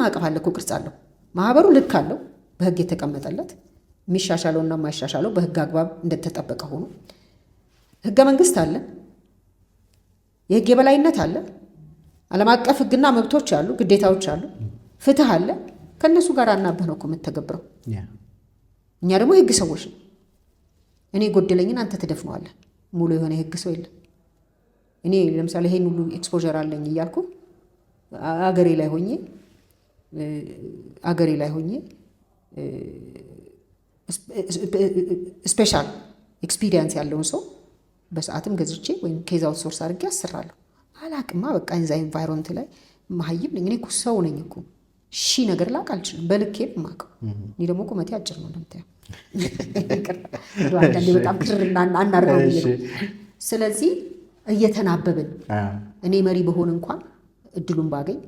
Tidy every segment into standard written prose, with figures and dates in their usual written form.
ማዕቀፍ አለ እኮ ቅርጽ አለው ማህበሩ ልክ አለው በህግ የተቀመጠለት የሚሻሻለውና የማይሻሻለው በህግ አግባብ እንደተጠበቀ ሆኖ ህገ መንግስት አለ የህግ የበላይነት አለ ዓለም አቀፍ ህግና መብቶች አሉ ግዴታዎች አሉ ፍትህ አለ ከነሱ ጋር አናበህ ነው እኮ የምትተገብረው እኛ ደግሞ የህግ ሰዎች ነው እኔ ጎደለኝን አንተ ትደፍነዋለህ ሙሉ የሆነ የህግ ሰው የለም እኔ ለምሳሌ ይሄን ሁሉ ኤክስፖዠር አለኝ እያልኩ አገሬ ላይ ሆኜ ስፔሻል ኤክስፒሪየንስ ያለውን ሰው በሰዓትም ገዝቼ ወይም ኬዝ አውትሶርስ አድርጌ አሰራለሁ አላቅማ በቃ እንዛ ኢንቫይሮንመንት ላይ ማህይብ ነኝ እኔ እኮ ሰው ነኝ እኮ ነገር ላቅ አልችልም በልኬ ማቀው እኔ ደግሞ ቁመቴ አጭር ነው እንደምታየው አንዳንዴ በጣም ክርና አናርገው ስለዚህ እየተናበብን እኔ መሪ በሆን እንኳን እድሉን ባገኝ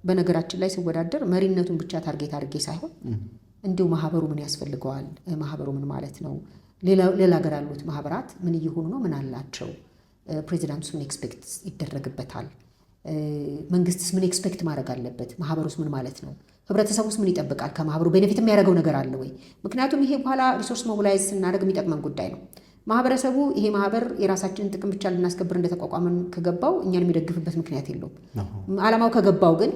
በነገራችን ላይ ሲወዳደር መሪነቱን ብቻ ታርጌት አድርጌ ሳይሆን እንዲሁ ማህበሩ ምን ያስፈልገዋል ማህበሩ ምን ማለት ነው ሌላ ሀገር ያሉት ማህበራት ምን እየሆኑ ነው ምን አላቸው ፕሬዚዳንቱስ ምን ኤክስፔክት ይደረግበታል መንግስትስ ምን ኤክስፔክት ማድረግ አለበት ማህበሩስ ምን ማለት ነው ህብረተሰቡስ ምን ይጠብቃል ከማህበሩ ቤኔፊት የሚያደርገው ነገር አለ ወይ ምክንያቱም ይሄ በኋላ ሪሶርስ ሞቢላይዝ ስናደርግ የሚጠቅመን ጉዳይ ነው ማህበረሰቡ ይሄ ማህበር የራሳችንን ጥቅም ብቻ ልናስከብር እንደተቋቋመን ከገባው እኛን የሚደግፍበት ምክንያት የለውም ዓላማው ከገባው ግን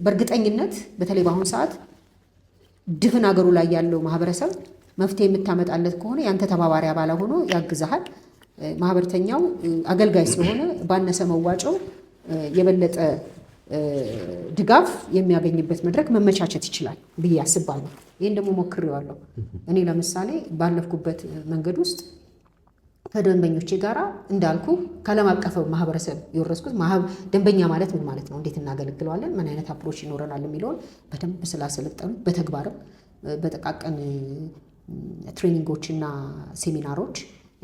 በእርግጠኝነት በተለይ በአሁኑ ሰዓት ድፍን አገሩ ላይ ያለው ማህበረሰብ መፍትሄ የምታመጣለት ከሆነ ያንተ ተባባሪ አባል ሆኖ ያግዛሃል ማህበርተኛው አገልጋይ ስለሆነ ባነሰ መዋጮ የበለጠ ድጋፍ የሚያገኝበት መድረክ መመቻቸት ይችላል ብዬ አስባለሁ ይሄን ደግሞ ሞክሬዋለሁ እኔ ለምሳሌ ባለፍኩበት መንገድ ውስጥ ከደንበኞቼ ጋራ እንዳልኩ ከዓለም አቀፍ ማህበረሰብ የወረስኩት ደንበኛ ማለት ምን ማለት ነው እንዴት እናገለግለዋለን ምን አይነት አፕሮች ይኖረናል የሚለውን በደንብ ስላሰለጠኑ በተግባርም በተቃቀን ትሬኒንጎችና ሴሚናሮች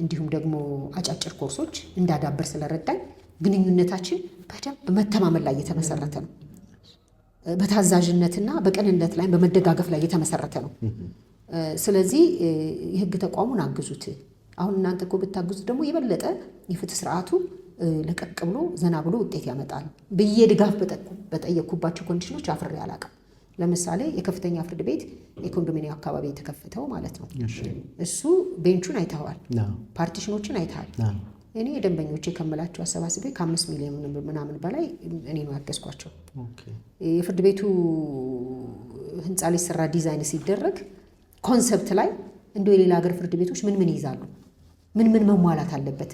እንዲሁም ደግሞ አጫጭር ኮርሶች እንዳዳበር ስለረዳኝ ግንኙነታችን በደንብ መተማመን ላይ የተመሰረተ ነው በታዛዥነትና በቅንነት ላይ በመደጋገፍ ላይ የተመሰረተ ነው ስለዚህ የህግ ተቋሙን አግዙት አሁን እናንተ እኮ ብታግዙት ደግሞ የበለጠ የፍትህ ስርዓቱ ለቀቅ ብሎ ዘና ብሎ ውጤት ያመጣል ብዬ ድጋፍ በጠየቅኩባቸው ኮንዲሽኖች አፍሬ አላውቅም ለምሳሌ የከፍተኛ ፍርድ ቤት የኮንዶሚኒየም አካባቢ የተከፈተው ማለት ነው እሱ ቤንቹን አይተዋል ፓርቲሽኖችን አይተዋል እኔ የደንበኞቼ ከመላቸው አሰባስቤ ከ5 ሚሊዮን ምናምን በላይ እኔ ነው ያገዝኳቸው የፍርድ ቤቱ ህንፃ ላይ ሰራ ዲዛይን ሲደረግ ኮንሰፕት ላይ እንደው የሌላ ሀገር ፍርድ ቤቶች ምን ይይዛሉ ምን መሟላት አለበት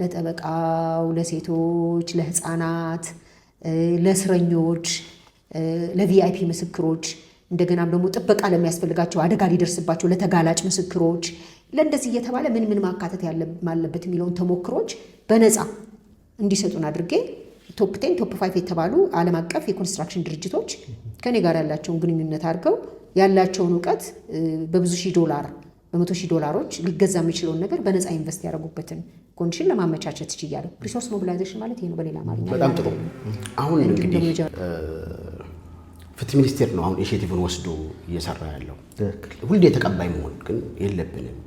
ለጠበቃው ለሴቶች ለህፃናት ለእስረኞች ለቪአይፒ ምስክሮች እንደገናም ደግሞ ጥበቃ ለሚያስፈልጋቸው አደጋ ሊደርስባቸው ለተጋላጭ ምስክሮች ለእንደዚህ እየተባለ ምን ማካተት ያለበት የሚለውን ተሞክሮች በነፃ እንዲሰጡን አድርጌ ቶፕ 10 ቶፕ 5 የተባሉ ዓለም አቀፍ የኮንስትራክሽን ድርጅቶች ከኔ ጋር ያላቸውን ግንኙነት አድርገው ያላቸውን ዕውቀት በብዙ ሺህ ዶላር በመቶ ሺህ ዶላሮች ሊገዛ የሚችለውን ነገር በነፃ ኢንቨስት ያደርጉበትን ኮንዲሽን ለማመቻቸት ይችላል ሪሶርስ ሞቢላይዜሽን ማለት ይሄ ነው በሌላ አማርኛ በጣም ጥሩ አሁን እንግዲህ ፍትህ ሚኒስቴር ነው አሁን ኢኒሼቲቭን ወስዶ እየሰራ ያለው ሁሌ ተቀባይ መሆን ግን የለብንም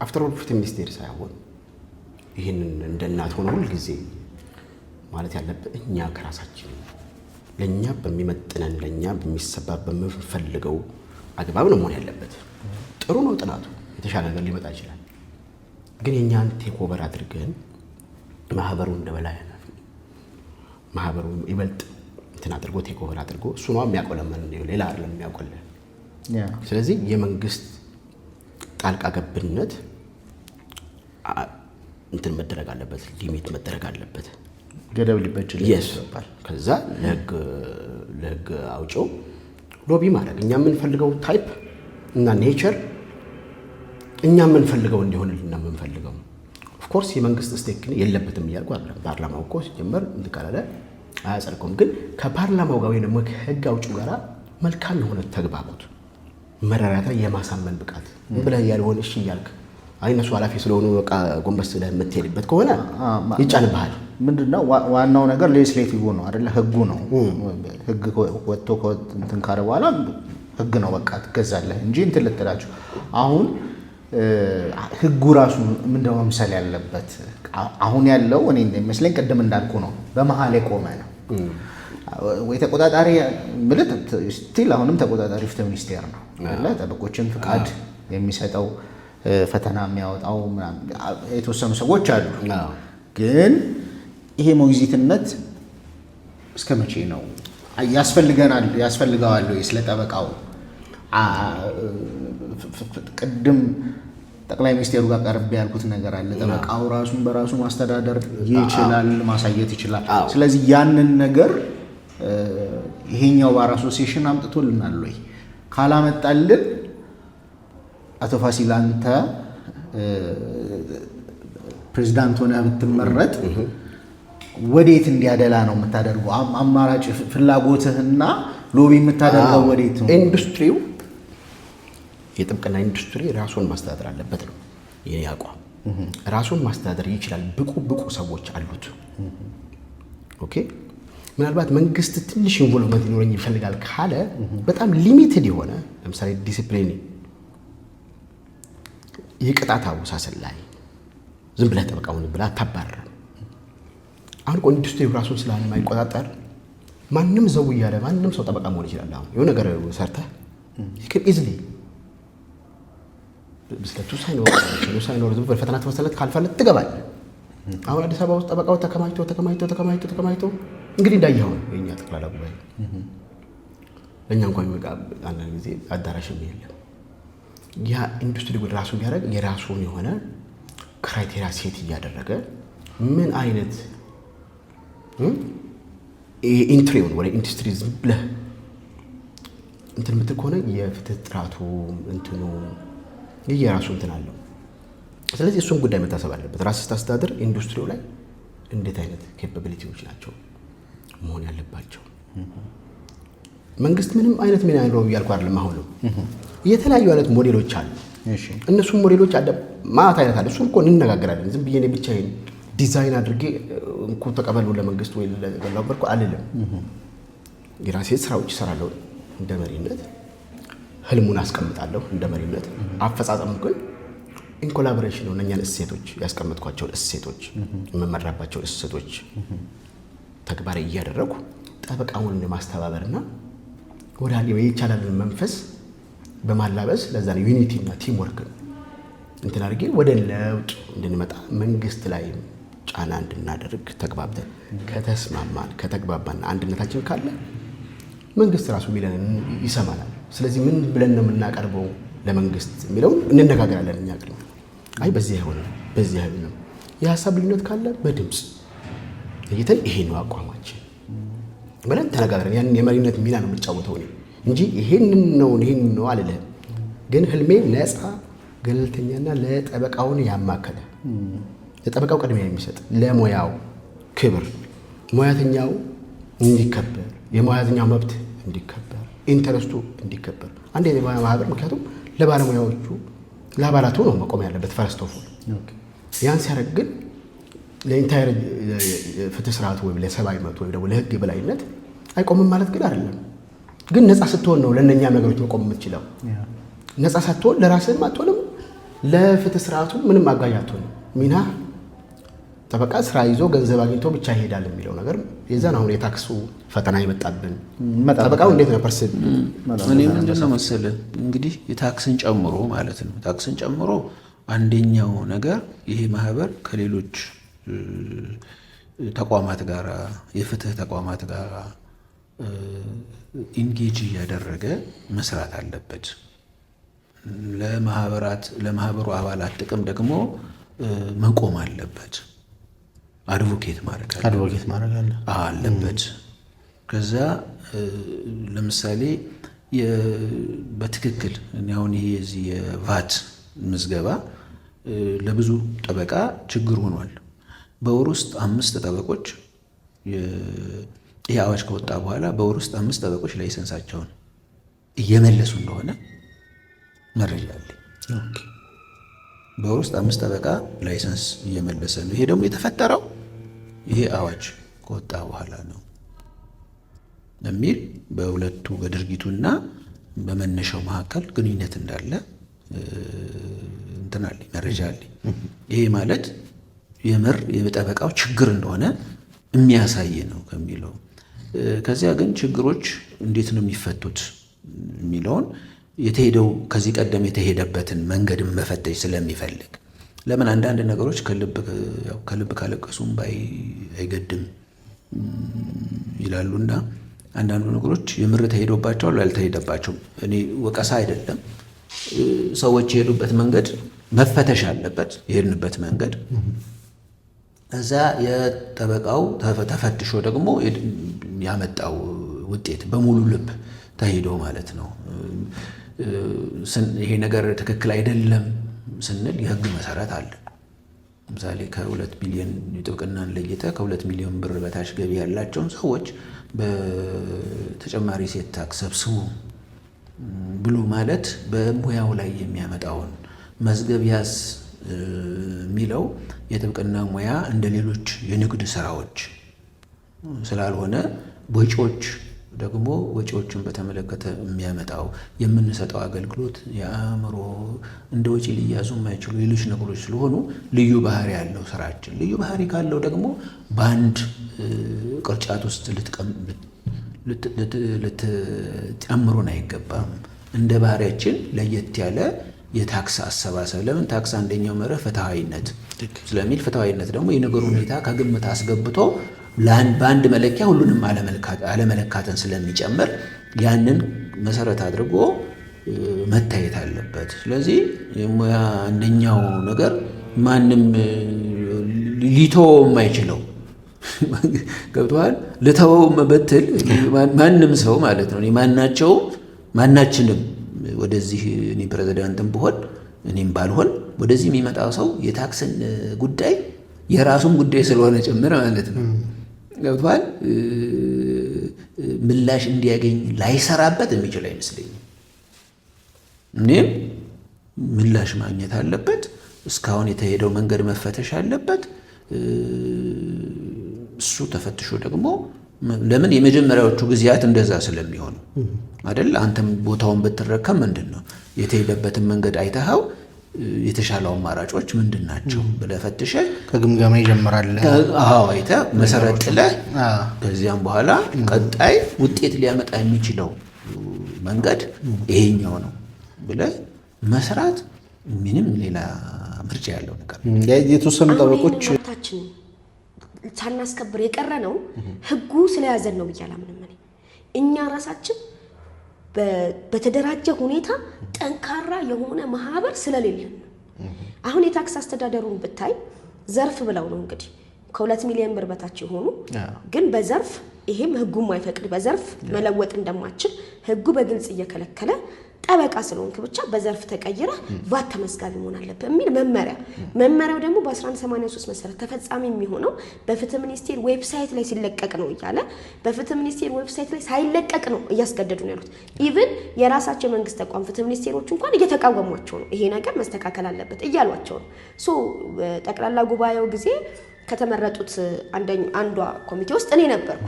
አፍተር ኦል ፍትህ ሚኒስቴር ሳይሆን ይሄንን እንደ እናት ሆነ ሁሉ ጊዜ ማለት ያለበት እኛ ከራሳችን ለኛ በሚመጥነን ለኛ በሚሰባ በምንፈልገው አግባብ ነው መሆን ያለበት ጥሩ ነው ጥናቱ የተሻለ ነገር ሊመጣ ይችላል ግን የኛን ቴክ ኦቨር አድርገን ማህበሩ እንደበላይ ማህበሩ ይበልጥ እንትን አድርጎ ቴክ ኦቨር አድርጎ እሱ ነው የሚያቆለመን ሌላ አይደለም የሚያቆለን ስለዚህ የመንግስት ጣልቃ ገብነት እንትን መደረግ አለበት ሊሚት መደረግ አለበት ገደብ ሊበጅልህ ይገባል ከዛ ለህግ አውጪው ሎቢ ማድረግ እኛ የምንፈልገው ታይፕ እና ኔቸር እኛ የምንፈልገው እንዲሆንልን ነው የምንፈልገው ኦፍ ኮርስ የመንግስት ስቴክ የለበትም እያልኩ አይደለም ፓርላማው እኮ ሲጀመር እንድካላለ አያጸድቁም ግን ከፓርላማው ጋር ወይ ደግሞ ከህግ አውጪው ጋር መልካም የሆነ ተግባቦት መረራታ የማሳመን ብቃት ብለህ ያልሆነ እሺ እያልክ አይነሱ ኃላፊ ስለሆኑ በቃ ጎንበስ ብለህ የምትሄድበት ከሆነ ይጫንብሃል ምንድነው ዋናው ነገር ሌጅስሌቲቭ ነው አይደለ ህጉ ነው ህግ ወጥቶ እንትን ካረ በኋላ ህግ ነው በቃ ትገዛለህ እንጂ እንትን ልትላችሁ አሁን ህጉ ራሱ ምንድነው መምሰል ያለበት አሁን ያለው እኔ እንደሚመስለኝ ቀደም እንዳልኩ ነው በመሃል የቆመ ነው ወይ ተቆጣጣሪ ማለት ስቲል አሁንም ተቆጣጣሪ ፍትህ ሚኒስቴር ነው አይደለ? ጠበቆችን ፍቃድ የሚሰጠው ፈተና የሚያወጣው የተወሰኑ ሰዎች አሉ። ግን ይሄ ሞግዚትነት እስከ መቼ ነው ያስፈልገዋል ወይ? ስለ ጠበቃው ቅድም ጠቅላይ ሚኒስቴሩ ጋር ቀርቤ ያልኩት ነገር አለ። ጠበቃው ራሱን በራሱ ማስተዳደር ይችላል፣ ማሳየት ይችላል። ስለዚህ ያንን ነገር ይሄኛው ባር አሶሲዬሽን አምጥቶልናል ወይ? ካላመጣልን አቶ ፋሲል አንተ ፕሬዚዳንት ሆነህ ብትመረጥ ወዴት እንዲያደላ ነው የምታደርገው? አማራጭ ፍላጎትህና ሎቢ የምታደርገው ወዴት ነው? ኢንዱስትሪው የጥብቅና ኢንዱስትሪ ራሱን ማስተዳደር አለበት ነው የኔ አቋም። ራሱን ማስተዳደር ይችላል። ብቁ ሰዎች አሉት። ኦኬ ምናልባት መንግስት ትንሽ ኢንቮልቭመንት ሊኖረኝ ይፈልጋል ካለ በጣም ሊሚትድ የሆነ ለምሳሌ ዲሲፕሊን የቅጣት አወሳሰል ላይ ዝም ብለህ ጠበቃውን ብለህ አታባርርም። አሁን እኮ ኢንዱስትሪው ራሱን ስለማይቆጣጠር ማንም ዘው እያለ ማንም ሰው ጠበቃ መሆን ይችላል። አሁን የሆነ ነገር ሰርተህ ይክም ኢዝሊ ብስለቱ ሳይኖር ዝም ብለህ ፈተና ተመሰለት ካልፈለት ትገባለህ። አሁን አዲስ አበባ ውስጥ ጠበቃው ተከማችቶ እንግዲህ እንዳየኸው የኛ ጠቅላላ ጉባኤ ለእኛ እንኳን የሚበቃ አንዳንድ ጊዜ አዳራሽም የለም። ያ ኢንዱስትሪ ወደ ራሱ ቢያደርግ የራሱን የሆነ ክራይቴሪያ ሴት እያደረገ ምን አይነት ኢንትሪውን ወደ ኢንዱስትሪ ዝም ብለህ እንትን ምትል ከሆነ የፍትህ ጥራቱ እንትኑ የራሱ እንትን አለው። ስለዚህ እሱን ጉዳይ መታሰብ አለበት። ራስህ ስታስተዳድር ኢንዱስትሪው ላይ እንዴት አይነት ኬፓቢሊቲዎች ናቸው መሆን ያለባቸው። መንግስት ምንም አይነት ሚና ያለው እያልኩ አይደለም። አሁንም የተለያዩ አይነት ሞዴሎች አሉ። እነሱም ሞዴሎች ማለት አይነት አለ። እሱም እኮ እንነጋገራለን። ዝም ብዬ እኔ ብቻዬን ዲዛይን አድርጌ እንኩ ተቀበሉ ለመንግስት ወይ ለገላው በርኩ አልልም። የራሴ ስራዎች እሰራለሁ እንደ መሪነት፣ ህልሙን አስቀምጣለሁ እንደ መሪነት። አፈጻጸሙ ግን ኢንኮላቦሬሽን ነው። እነኛን እሴቶች ያስቀመጥኳቸውን እሴቶች የምመራባቸውን እሴቶች ተግባር እያደረጉ ጠበቃውን ለማስተባበርና ወደ አንድ የይቻላልን መንፈስ በማላበስ ለዛ ነው ዩኒቲ እና ቲም ወርክ እንትን አድርጌ ወደ ለውጥ እንድንመጣ መንግስት ላይ ጫና እንድናደርግ ተግባብተን ከተስማማን ከተግባባና አንድነታችን ካለ መንግስት ራሱ ቢለን ይሰማናል። ስለዚህ ምን ብለን ነው የምናቀርበው ለመንግስት የሚለውን እንነጋገራለን። እኛ ቅድም አይ በዚህ አይሆንም በዚህ አይሆንም የሀሳብ ልዩነት ካለ በድምፅ ለይተን ይሄ ነው አቋማችን ብለን ተነጋግረን ያንን የመሪነት ሚና ነው የምጫወተው እኔ እንጂ ይሄንን ነው አልልህም። ግን ህልሜ ነፃ ገለልተኛና ለጠበቃውን ያማከለ ለጠበቃው ቅድሚያ የሚሰጥ ለሙያው ክብር ሙያተኛው እንዲከበር የሙያተኛው መብት እንዲከበር ኢንተረስቱ እንዲከበር አንድ የሙያ ማህበር ምክንያቱም ለባለሙያዎቹ ለአባላቱ ነው መቆም ያለበት ፈርስት ኦፍ ኦል። ያን ሲያደርግ ግን ለኢንታየር ፍትህ ስርዓቱ ወይም ለሰብአዊ መብት ወይም ደግሞ ለህግ የበላይነት አይቆምም ማለት ግን አይደለም። ግን ነፃ ስትሆን ነው ለእነኛ ነገሮች መቆም የምትችለው። ነፃ ሳትሆን ለራስህም አትሆንም፣ ለፍትህ ስርዓቱ ምንም አጋዥ አትሆንም። ሚና ጠበቃ ስራ ይዞ ገንዘብ አግኝቶ ብቻ ይሄዳል የሚለው ነገር የዛን አሁን የታክሱ ፈተና ይመጣብን። ጠበቃው እንዴት ነው ፐርሰን እኔ ምንድን ነው መሰለህ እንግዲህ የታክስን ጨምሮ ማለት ነው ታክስን ጨምሮ አንደኛው ነገር ይሄ ማህበር ከሌሎች ተቋማት ጋር የፍትህ ተቋማት ጋር ኢንጌጅ እያደረገ መስራት አለበት። ለማህበሩ አባላት ጥቅም ደግሞ መቆም አለበት። አድቮኬት ማድረግ አለበት። ከዛ ለምሳሌ በትክክል አሁን ይሄ የዚህ የቫት ምዝገባ ለብዙ ጠበቃ ችግር ሆኗል። በወር ውስጥ 5 ጠበቆች ይሄ አዋጅ ከወጣ በኋላ በወር ውስጥ 5 ጠበቆች ላይሰንሳቸውን እየመለሱ እንደሆነ መረጃ አለ። በወር ውስጥ 5 ጠበቃ ላይሰንስ እየመለሰ ነው። ይሄ ደግሞ የተፈጠረው ይሄ አዋጅ ከወጣ በኋላ ነው የሚል በሁለቱ በድርጊቱና በመነሻው መካከል ግንኙነት እንዳለ እንትን አለ መረጃ አለ። ይሄ ማለት የምር የጠበቃው ችግር እንደሆነ የሚያሳይ ነው ከሚለው ከዚያ ግን ችግሮች እንዴት ነው የሚፈቱት የሚለውን የተሄደው ከዚህ ቀደም የተሄደበትን መንገድን መፈተሽ ስለሚፈልግ ለምን አንዳንድ ነገሮች ከልብ ካለቀሱም አይገድም ይላሉና አንዳንዱ ነገሮች የምር ተሄዶባቸዋል ያልተሄደባቸውም እኔ ወቀሳ አይደለም ሰዎች የሄዱበት መንገድ መፈተሽ አለበት የሄድንበት መንገድ እዛ የጠበቃው ተፈትሾ ደግሞ ያመጣው ውጤት በሙሉ ልብ ተሄዶ ማለት ነው ይሄ ነገር ትክክል አይደለም ስንል የህግ መሰረት አለ ለምሳሌ ከ2 ሚሊዮን ጥብቅናን ለይተ ከ2 ሚሊዮን ብር በታች ገቢ ያላቸውን ሰዎች በተጨማሪ ሴት ታክስ ሰብስቡ ብሎ ማለት በሙያው ላይ የሚያመጣውን መዝገብ ያዝ የሚለው የጥብቅና ሙያ እንደ ሌሎች የንግድ ስራዎች ስላልሆነ ወጪዎችን በተመለከተ የሚያመጣው የምንሰጠው አገልግሎት የአእምሮ እንደ ወጪ ሊያዙ የማይችሉ ሌሎች ነገሮች ስለሆኑ ልዩ ባህሪ ያለው ስራችን ልዩ ባህሪ ካለው ደግሞ በአንድ ቅርጫት ውስጥ ልትጨምሩን አይገባም እንደ ባህሪያችን ለየት ያለ የታክስ አሰባሰብ ለምን ታክስ አንደኛው መርህ ፍትሃዊነት ስለሚል ፍትሃዊነት ደግሞ የነገሩ ሁኔታ ከግምት አስገብቶ በአንድ መለኪያ ሁሉንም አለመለካትን ስለሚጨምር ያንን መሰረት አድርጎ መታየት አለበት ስለዚህ የሙያ አንደኛው ነገር ማንም ሊተወው የማይችለው ገብቷል ልተወው መበትል ማንም ሰው ማለት ነው ማናችንም ወደዚህ እኔ ፕሬዝዳንትም ብሆን እኔም ባልሆን ወደዚህ የሚመጣው ሰው የታክስን ጉዳይ የራሱን ጉዳይ ስለሆነ ጭምር ማለት ነው ገብቷል ምላሽ እንዲያገኝ ላይሰራበት የሚችል አይመስለኝም እኔም ምላሽ ማግኘት አለበት እስካሁን የተሄደው መንገድ መፈተሽ አለበት እሱ ተፈትሾ ደግሞ ለምን የመጀመሪያዎቹ ጊዜያት እንደዛ ስለሚሆኑ አይደል አንተም ቦታውን በትረከም ምንድነው የተሄደበትን መንገድ አይተኸው የተሻለው አማራጮች ምንድናቸው ብለህ ፈትሸህ ከግምገማ ይጀምራል አይተህ መሰረት ጥለህ ከዚያም በኋላ ቀጣይ ውጤት ሊያመጣ የሚችለው መንገድ ይሄኛው ነው ብለህ መስራት ምንም ሌላ ምርጫ ያለው ነገር የተወሰኑ ጠበቆች ሳናስከብር የቀረ ነው ህጉ ስለያዘን ነው ብያላምንም እኛ ራሳችን በተደራጀ ሁኔታ ጠንካራ የሆነ ማህበር ስለሌለን አሁን የታክስ አስተዳደሩን ብታይ ዘርፍ ብለው ነው እንግዲህ ከ2 ሚሊዮን ብር በታች የሆኑ ግን በዘርፍ ይሄም ህጉ ማይፈቅድ በዘርፍ መለወጥ እንደማችል ህጉ በግልጽ እየከለከለ ጠበቃ ስለሆንክ ብቻ በዘርፍ ተቀይራ ቫት ተመስጋቢ መሆን አለበት የሚል መመሪያው ደግሞ በ1183 መሰረት ተፈጻሚ የሚሆነው በፍትህ ሚኒስቴር ዌብሳይት ላይ ሲለቀቅ ነው ይያለ በፍትህ ሚኒስቴር ዌብሳይት ላይ ሳይለቀቅ ነው እያስገደዱ ነው ያሉት ኢቭን የራሳቸው መንግስት ተቋም ፍትህ ሚኒስቴሮች እንኳን እየተቃወሟቸው ነው ይሄ ነገር መስተካከል አለበት እያሏቸው ነው ጠቅላላ ጉባኤው ጊዜ ከተመረጡት አንዷ ኮሚቴ ውስጥ እኔ ነበርኩ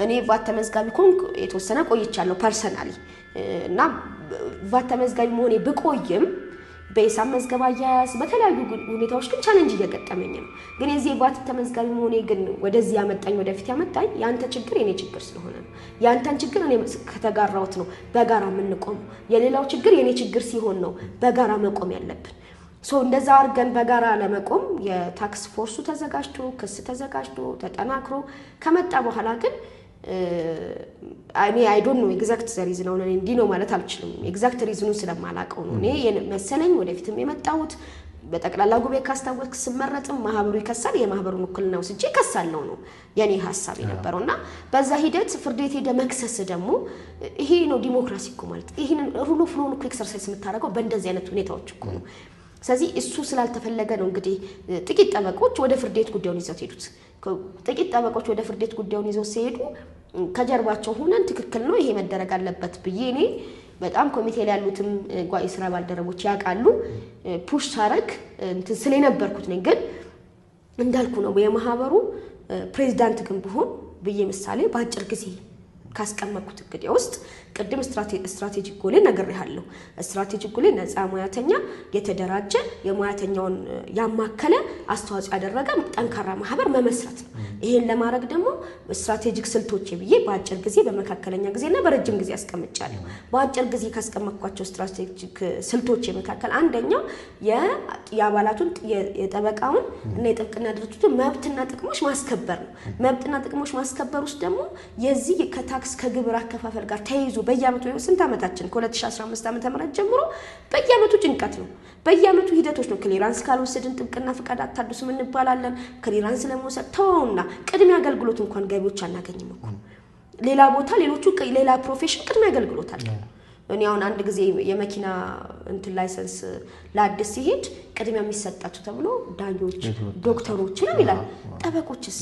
እኔ ቫት ተመዝጋቢ ኮንኩ የተወሰነ ቆይቻለሁ ፐርሰናሊ እና ቫት ተመዝጋቢ መሆኔ ብቆይም በሂሳብ መዝገባ ያያዝ በተለያዩ ሁኔታዎች ግን ቻሌንጅ እየገጠመኝ ነው ግን የዚህ ቫት ተመዝጋቢ መሆኔ ግን ወደዚህ ያመጣኝ ወደፊት ያመጣኝ ያንተ ችግር የኔ ችግር ስለሆነ ነው ያንተን ችግር እኔ ከተጋራውት ነው በጋራ ምንቆም የሌላው ችግር የኔ ችግር ሲሆን ነው በጋራ መቆም ያለብን እንደዛ አርገን በጋራ ለመቆም የታክስ ፎርሱ ተዘጋጅቶ ክስ ተዘጋጅቶ ተጠናክሮ ከመጣ በኋላ ግን I don't know exact reason ነው እንዴ ነው ማለት አልችልም exact reason ስለማላቀው ነው እኔ መሰለኝ ወደፊትም የመጣውት በጠቅላላ ጉባኤ ካስታወቅ ስመረጥም ማህበሩ ይከሳል የማህበሩን ውክልና ወስጄ ከሳለው ነው የኔ ሐሳብ የነበረውና በዛ ሂደት ፍርድ ቤት ሄደ መክሰስ ደግሞ ይሄ ነው ዲሞክራሲ እኮ ማለት ይሄን ሩል ኦፍ ሎው ኤክሰርሳይዝ የምታደርገው በእንደዚህ አይነት ሁኔታዎች እኮ ነው ስለዚህ እሱ ስላልተፈለገ ነው እንግዲህ ጥቂት ጠበቆች ወደ ፍርድ ቤት ጉዳዩን ይዘው ሄዱት ጥቂት ጠበቆች ወደ ፍርድ ቤት ጉዳዩን ይዘው ሲሄዱ ከጀርባቸው ሆነን ትክክል ነው ይሄ መደረግ አለበት ብዬ እኔ በጣም ኮሚቴ ላይ ያሉትም ጓይ ስራ ባልደረቦች ያቃሉ ፑሽ ታረክ እንትን ስለነበርኩት ነኝ ግን እንዳልኩ ነው የማህበሩ ፕሬዝዳንት ግን ብሆን ብዬ ምሳሌ በአጭር ጊዜ ካስቀመጥኩት እቅዴ ውስጥ ቅድም ስትራቴጂክ ጎሌ ነግሬሃለሁ። ስትራቴጂክ ጎሌ ነፃ ሙያተኛ የተደራጀ የሙያተኛውን ያማከለ አስተዋጽኦ ያደረገ ጠንካራ ማህበር መመስረት ነው። ይሄን ለማድረግ ደግሞ ስትራቴጂክ ስልቶች ብዬ በአጭር ጊዜ በመካከለኛ ጊዜና በረጅም ጊዜ አስቀምጫለሁ። በአጭር ጊዜ ካስቀመጥኳቸው ስትራቴጂክ ስልቶች መካከል አንደኛው የአባላቱን የጠበቃውን እና የጥብቅና ድርጅቱን መብትና ጥቅሞች ማስከበር ነው። መብትና ጥቅሞች ማስከበር ውስጥ ደግሞ የዚህ ከታክስ ከግብር አከፋፈል ጋር ተያይዞ በየአመቱ ስንት አመታችን ከ2015 ዓ.ም ጀምሮ በየአመቱ ጭንቀት ነው። በየአመቱ ሂደቶች ነው። ክሊራንስ ካልወሰድን ጥብቅና ፈቃድ አታድሱም እንባላለን። ክሊራንስ ለመውሰድ ተወውና ቅድሚያ አገልግሎት እንኳን ገቢዎች አናገኝም እኮ ሌላ ቦታ ሌሎቹ ሌላ ፕሮፌሽን ቅድሚያ አገልግሎት አለ። እኔ አሁን አንድ ጊዜ የመኪና እንትን ላይሰንስ ለአዲስ ሲሄድ ቅድሚያ የሚሰጣቸው ተብሎ ዳኞች፣ ዶክተሮች ነው ይላል። ጠበቆችስ